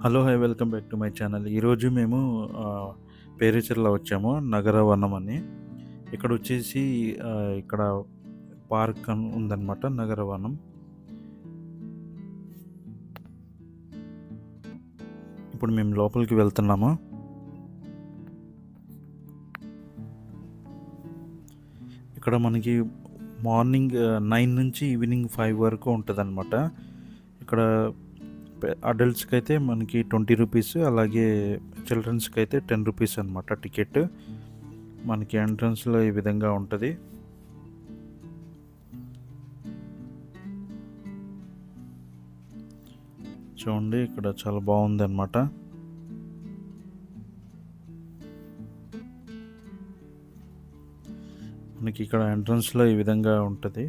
Hello! Hi! Welcome back to my channel. ఈరోజు మేము ఆహ్, పేరేచర్ల వచ్చాము. నగరవనం అని. ఇక్కడొచ్చేసి ఇక్కడ పార్క్ ఉందనమాట. నగరవనం. ఇప్పుడు మేము లోపలికి వెళ్తున్నాము. ఇక్కడ మనకి మార్నింగ్ 9 నుంచి ఈవినింగ్ 5 వరకు ఉంటదనమాట. ఇక్కడ అడల్ట్స్‌కి అయితే మనకి 20 రూపీస్, అలాగే చిల్డ్రన్స్‌కి అయితే 10 రూపీస్ అనమాట టికెట్. మనకి ఎంట్రన్స్‌లో ఈ విధంగా ఉంటది. చూడండి, ఇక్కడ చాలా బాగుందన్నమాట. మనకి ఇక్కడ ఎంట్రన్స్‌లో ఈ విధంగా ఉంటది.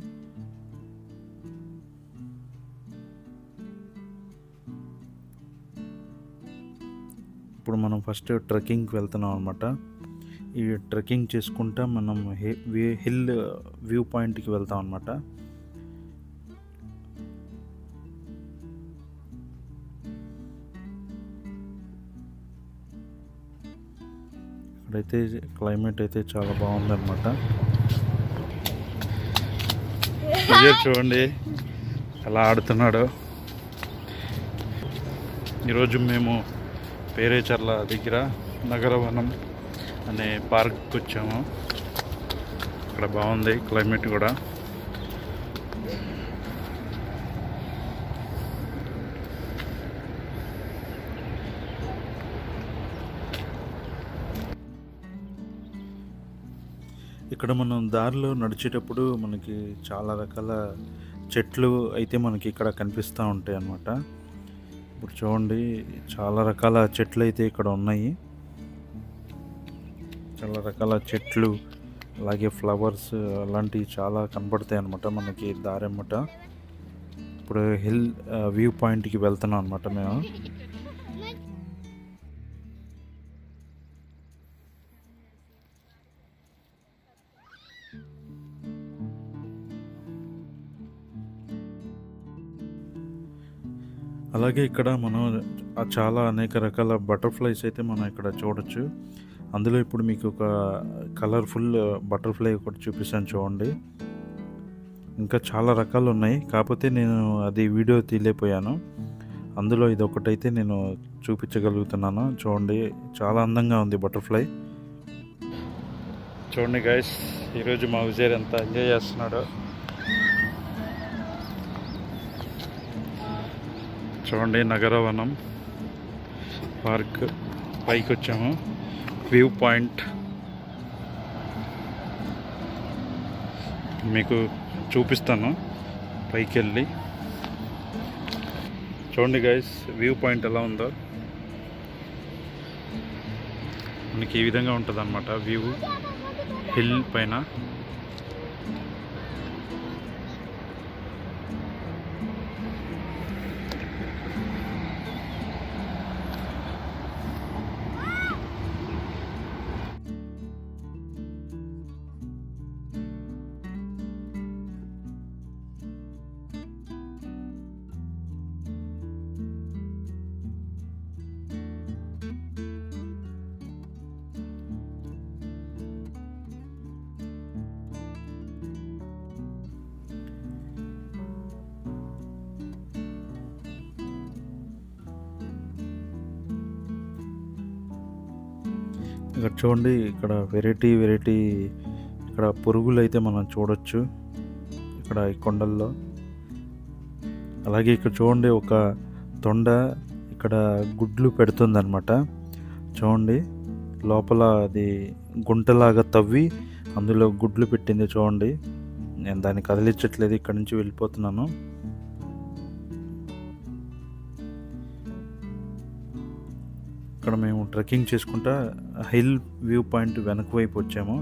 ఇప్పుడు మనం ఫస్ట్ ట్రెక్కింగ్కి వెళ్తున్నాం అనమాట. ఈ ట్రెక్కింగ్ చేసుకుంటా మనం హిల్ వ్యూ పాయింట్కి వెళ్తాం అనమాట. ఇక్కడైతే క్లైమేట్ అయితే చాలా బాగుందన్నమాట. చూడండి ఎలా ఆడుతున్నాడు. ఈరోజు మేము పేరేచర్ల దగ్గర నగరవనం అనే పార్క్కి వచ్చాము. ఇక్కడ బాగుంది క్లైమేట్ కూడా. ఇక్కడ మనం దారిలో నడిచేటప్పుడు మనకి చాలా రకాల చెట్లు అయితే మనకి ఇక్కడ కనిపిస్తూ ఉంటాయి అన్నమాట. ఇప్పుడు చూడండి, చాలా రకాల చెట్లు అయితే ఇక్కడ ఉన్నాయి. చాలా రకాల చెట్లు, అలాగే ఫ్లవర్స్ అలాంటివి చాలా కనపడతాయి అన్నమాట మనకి దారెమ్మట. ఇప్పుడు హిల్ వ్యూ పాయింట్కి వెళ్తున్నాం అన్నమాట మేము. అలాగే ఇక్కడ మనం చాలా అనేక రకాల బటర్ఫ్లైస్ అయితే మనం ఇక్కడ చూడొచ్చు. అందులో ఇప్పుడు మీకు ఒక కలర్ఫుల్ బటర్ఫ్లై ఒకటి చూపిస్తాను చూడండి. ఇంకా చాలా రకాలు ఉన్నాయి, కాకపోతే నేను అది వీడియో తీయలేకపోయాను. అందులో ఇది ఒకటైతే నేను చూపించగలుగుతున్నాను. చూడండి, చాలా అందంగా ఉంది బటర్ఫ్లై. చూడండి గైస్, ఈరోజు మా విజయ్ ఎంత ఎంజాయ్ చేస్తున్నాడో. చూడండి, నగరవనం పార్క్ పైకి వచ్చాము. వ్యూ పాయింట్ మీకు చూపిస్తాను పైకి వెళ్ళి. చూడండి గైస్, వ్యూ పాయింట్ ఎలా ఉందో. మనకి ఈ విధంగా ఉంటుంది అన్నమాట వ్యూ హిల్ పైన. ఇక్కడ చూడండి, ఇక్కడ వెరైటీ ఇక్కడ పురుగులు అయితే మనం చూడొచ్చు ఇక్కడ ఈ కొండల్లో. అలాగే ఇక్కడ చూడండి, ఒక తొండ ఇక్కడ గుడ్లు పెడుతుందన్నమాట. చూడండి, లోపల అది గుంటలాగా తవ్వి అందులో గుడ్లు పెట్టింది. చూడండి, నేను దాన్ని కదిలించట్లేదు, ఇక్కడ నుంచి వెళ్ళిపోతున్నాను. ఇక్కడ మేము ట్రెక్కింగ్ చేసుకుంటా హిల్ వ్యూ పాయింట్ వెనక వైపు వచ్చాము.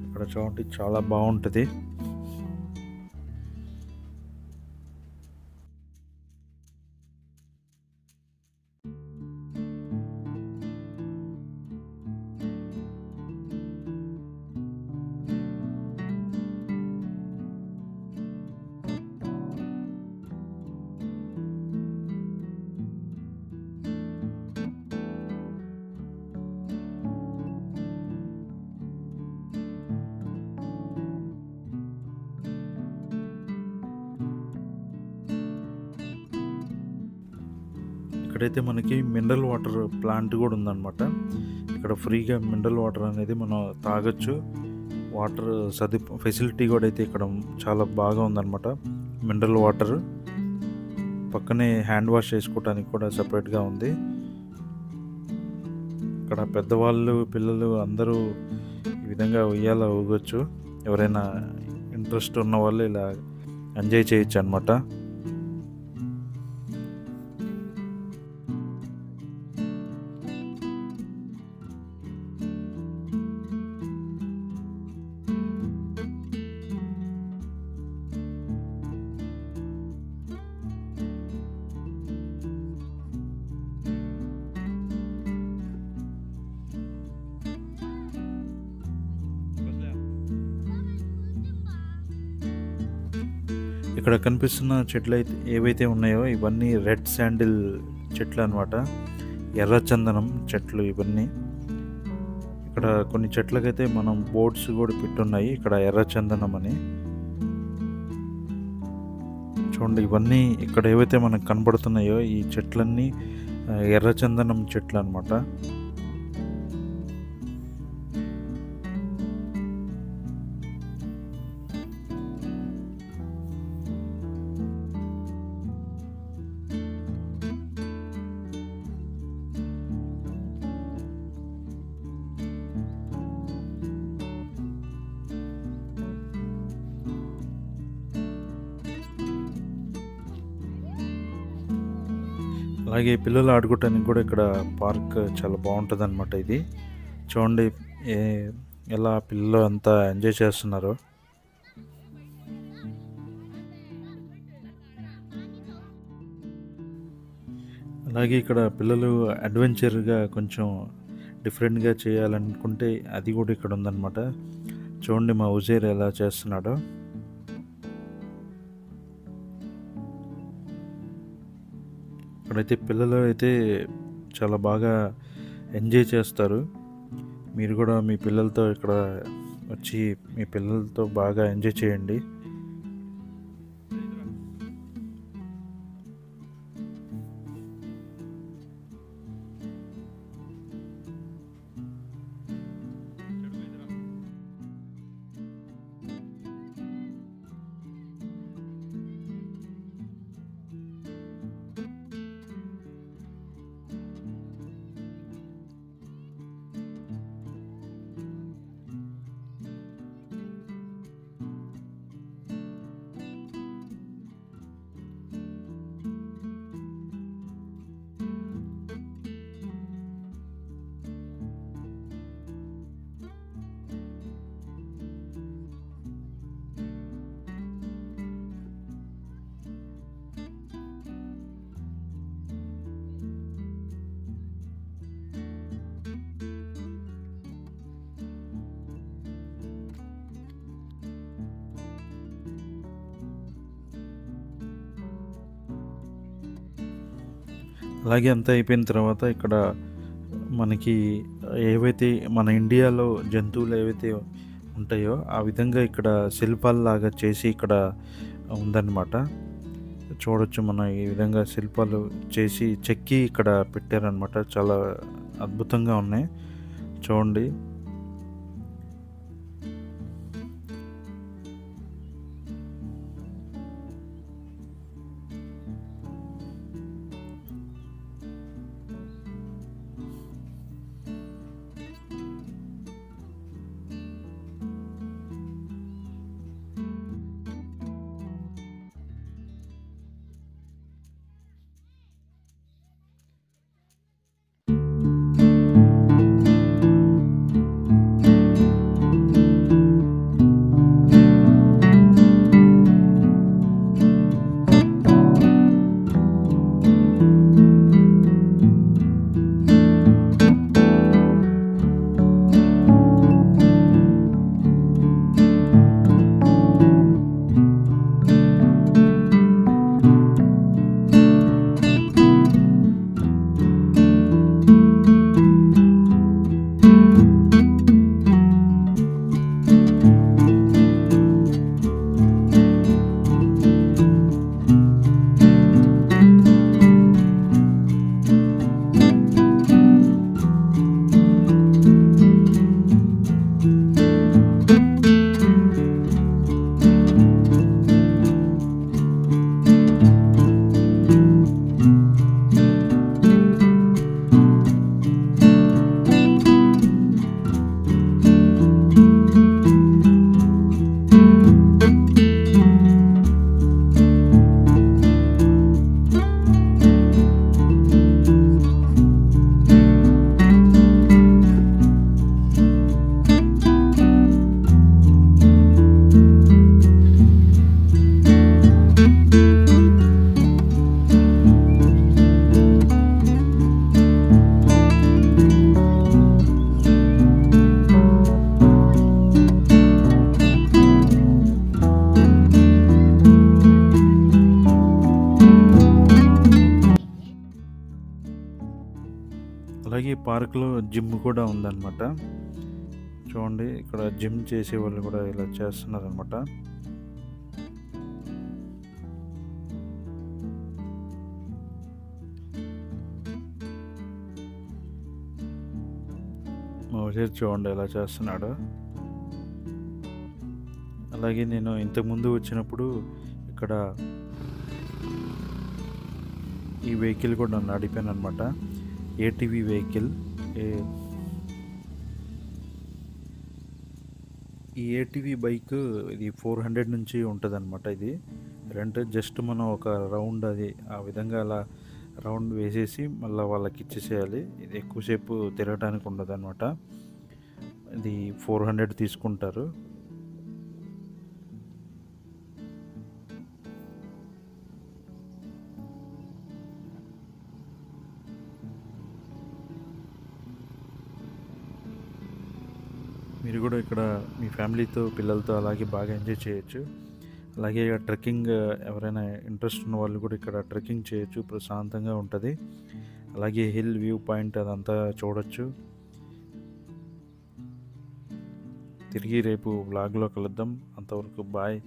ఇక్కడ చూడండి, చాలా బాగుంటుంది. ఇక్కడైతే మనకి మినరల్ వాటర్ ప్లాంట్ కూడా ఉందన్నమాట. ఇక్కడ ఫ్రీగా మినరల్ వాటర్ అనేది మనం తాగొచ్చు. వాటర్ ఫెసిలిటీ కూడా అయితే ఇక్కడ చాలా బాగా ఉందన్నమాట. మినరల్ వాటర్ పక్కనే హ్యాండ్ వాష్ చేసుకోవడానికి కూడా సపరేట్గా ఉంది. ఇక్కడ పెద్దవాళ్ళు పిల్లలు అందరూ ఈ విధంగా ఉయ్యాల ఊగొచ్చు. ఎవరైనా ఇంట్రెస్ట్ ఉన్న వాళ్ళు ఇలా ఎంజాయ్ చేయొచ్చు అనమాట. ఇక్కడ కనిపిస్తున్న చెట్లు అయితే ఏవైతే ఉన్నాయో ఇవన్నీ రెడ్ శాండిల్ చెట్లు అనమాట. ఎర్రచందనం చెట్లు ఇవన్నీ. ఇక్కడ కొన్ని చెట్లకైతే మనం బోర్డ్స్ కూడా పెట్టున్నాయి, ఇక్కడ ఎర్రచందనం అని. చూడండి, ఇవన్నీ ఇక్కడ ఏవైతే మనకు కనబడుతున్నాయో ఈ చెట్లన్నీ ఎర్రచందనం చెట్లు అనమాట. అలాగే పిల్లలు ఆడుకోవటానికి కూడా ఇక్కడ పార్క్ చాలా బాగుంటుంది అనమాట. ఇది చూడండి ఎలా పిల్లలు అంతా ఎంజాయ్ చేస్తున్నారో. అలాగే ఇక్కడ పిల్లలు అడ్వెంచర్గా కొంచెం డిఫరెంట్గా చేయాలనుకుంటే అది కూడా ఇక్కడ ఉందన్నమాట. చూడండి మా ఉజైర్ ఎలా చేస్తున్నాడో. ఇక్కడైతే పిల్లలు అయితే చాలా బాగా ఎంజాయ్ చేస్తారు. మీరు కూడా మీ పిల్లలతో ఇక్కడ వచ్చి మీ పిల్లలతో బాగా ఎంజాయ్ చేయండి. అలాగే అంతా అయిపోయిన తర్వాత ఇక్కడ మనకి ఏవైతే మన ఇండియాలో జంతువులు ఏవైతే ఉంటాయో ఆ విధంగా ఇక్కడ శిల్పాలలాగా చేసి ఇక్కడ ఉందన్నమాట. చూడొచ్చు, మనం ఈ విధంగా శిల్పాలు చేసి చెక్కి ఇక్కడ పెట్టారనమాట. చాలా అద్భుతంగా ఉన్నాయి చూడండి. పార్క్లో జిమ్ కూడా ఉందన్నమాట. చూడండి ఇక్కడ జిమ్ చేసేవాళ్ళు కూడా ఇలా చేస్తున్నారనమాట. మా విజయ్ చూడండి ఎలా చేస్తున్నాడు. అలాగే నేను ఇంతకుముందు వచ్చినప్పుడు ఇక్కడ ఈ వెహికల్ కూడా నన్ను నడిపాను అనమాట. ATV vehicle. ఈ ఏటీవీ బైక్ ఇది 400 నుంచి ఉంటుంది అనమాట. ఇది రెంట్ జస్ట్ మనం ఒక రౌండ్ అది ఆ విధంగా అలా రౌండ్ వేసేసి మళ్ళీ వాళ్ళకి ఇచ్చేసేయాలి. ఇది ఎక్కువసేపు తిరగడానికి ఉండదు అనమాట. ఇది 400 తీసుకుంటారు. మీరు కూడా ఇక్కడ మీ ఫ్యామిలీతో పిల్లలతో అలాగే బాగా ఎంజాయ్ చేయొచ్చు. అలాగే ట్రెక్కింగ్ ఎవరైనా ఇంట్రెస్ట్ ఉన్న వాళ్ళు కూడా ఇక్కడ ట్రెక్కింగ్ చేయొచ్చు. ప్రశాంతంగా ఉంటుంది. అలాగే హిల్ వ్యూ పాయింట్ అదంతా చూడొచ్చు. తిరిగి రేపు వ్లాగ్లో కలుద్దాం. అంతవరకు బాయ్.